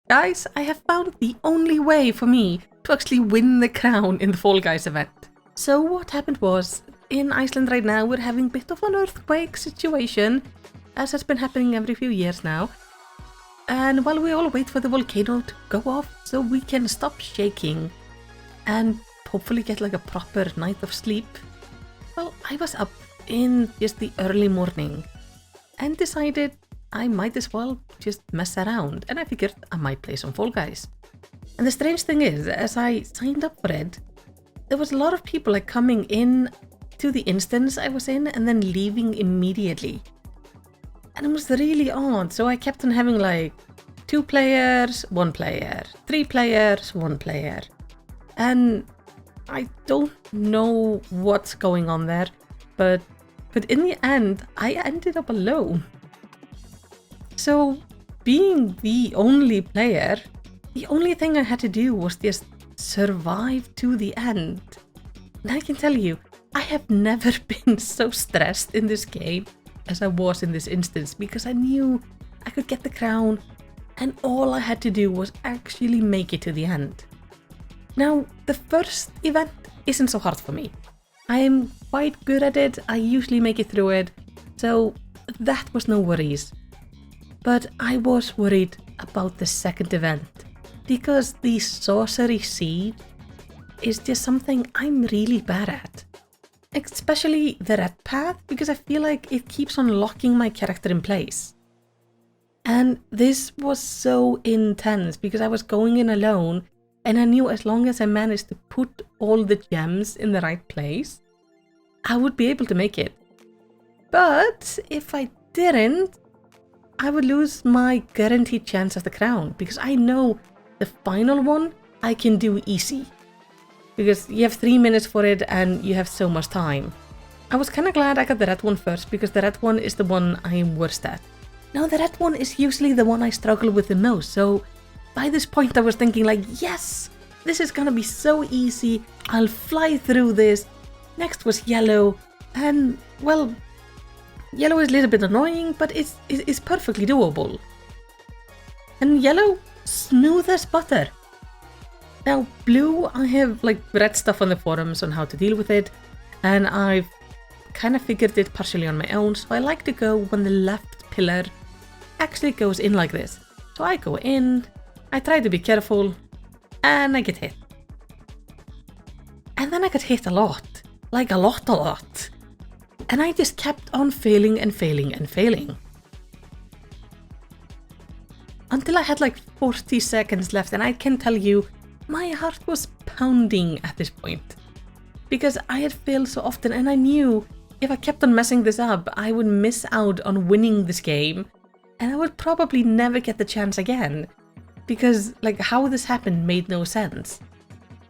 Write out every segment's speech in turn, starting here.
Guys, I have found the only way for me to actually win the crown in the Fall Guys event. So what happened was, in Iceland right now, we're having a bit of an earthquake situation, as has been happening every few years now. And while we all wait for the volcano to go off so we can stop shaking and hopefully get like a proper night of sleep, well, I was up in just the early morning and decided I might as well just mess around, and I figured I might play some Fall Guys. And the strange thing is, as I signed up for it, there was a lot of people like coming in to the instance I was in and then leaving immediately. And it was really odd, so I kept on having like 2 players, 1 player, 3 players, 1 player. And I don't know what's going on there, but in the end, I ended up alone. So, being the only player, the only thing I had to do was just survive to the end. And I can tell you, I have never been so stressed in this game as I was in this instance, because I knew I could get the crown and all I had to do was actually make it to the end. Now, the first event isn't so hard for me. I am quite good at it, I usually make it through it, so that was no worries. But I was worried about the second event, because the sorcery seed is just something I'm really bad at. Especially the red path, because I feel like it keeps on locking my character in place. And this was so intense because I was going in alone, and I knew as long as I managed to put all the gems in the right place, I would be able to make it. But if I didn't, I would lose my guaranteed chance of the crown, because I know the final one I can do easy. Because you have 3 minutes for it and you have so much time. I was kinda glad I got the red one first, because the red one is the one I am worst at. Now the red one is usually the one I struggle with the most, so by this point I was thinking like, yes, this is gonna be so easy, I'll fly through this. Next was yellow, and well, yellow is a little bit annoying, but it's perfectly doable. And yellow, smooth as butter. Now blue, I have like read stuff on the forums on how to deal with it, and I've kind of figured it partially on my own, so I like to go when the left pillar actually goes in like this. So I go in, I try to be careful, and I get hit. And then I got hit a lot. Like a lot. And I just kept on failing and failing and failing. Until I had like 40 seconds left, and I can tell you, my heart was pounding at this point. Because I had failed so often, and I knew if I kept on messing this up, I would miss out on winning this game, and I would probably never get the chance again. Because like how this happened made no sense.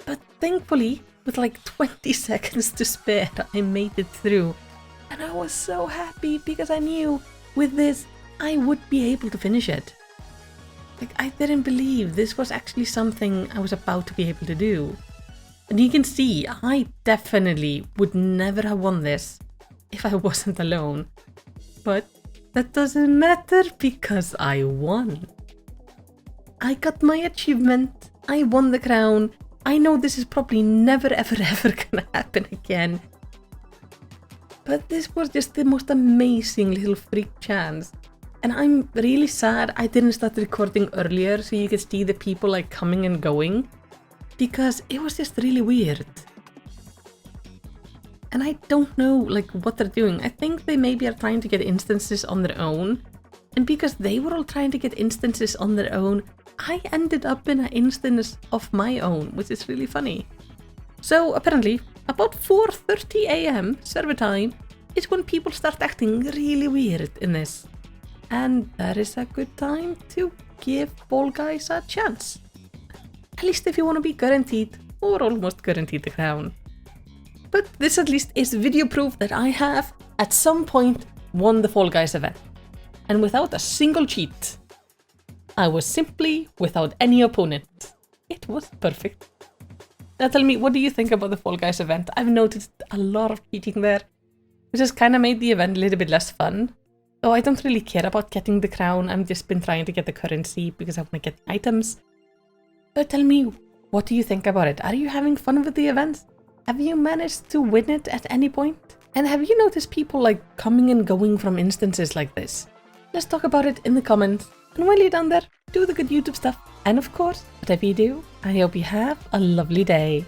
But thankfully, with like 20 seconds to spare, I made it through. And I was so happy because I knew with this, I would be able to finish it. Like, I didn't believe this was actually something I was about to be able to do. And you can see, I definitely would never have won this if I wasn't alone. But that doesn't matter because I won. I got my achievement, I won the crown. I know this is probably never ever gonna happen again. But this was just the most amazing little freak chance. And I'm really sad I didn't start recording earlier so you could see the people like coming and going. Because it was just really weird. And I don't know like what they're doing. I think they maybe are trying to get instances on their own. And because they were all trying to get instances on their own, I ended up in an instance of my own, which is really funny. So apparently, about 4:30 AM server time is when people start acting really weird in this. And that is a good time to give Fall Guys a chance. At least if you want to be guaranteed, or almost guaranteed the crown. But this at least is video proof that I have, at some point, won the Fall Guys event. And without a single cheat. I was simply without any opponent. It was perfect. Now tell me, what do you think about the Fall Guys event? I've noticed a lot of cheating there, which has kind of made the event a little bit less fun. Oh, I don't really care about getting the crown, I've just been trying to get the currency because I want to get the items. But tell me, what do you think about it? Are you having fun with the events? Have you managed to win it at any point? And have you noticed people like coming and going from instances like this? Let's talk about it in the comments. And while you're down there, do the good YouTube stuff. And of course, whatever you do, I hope you have a lovely day.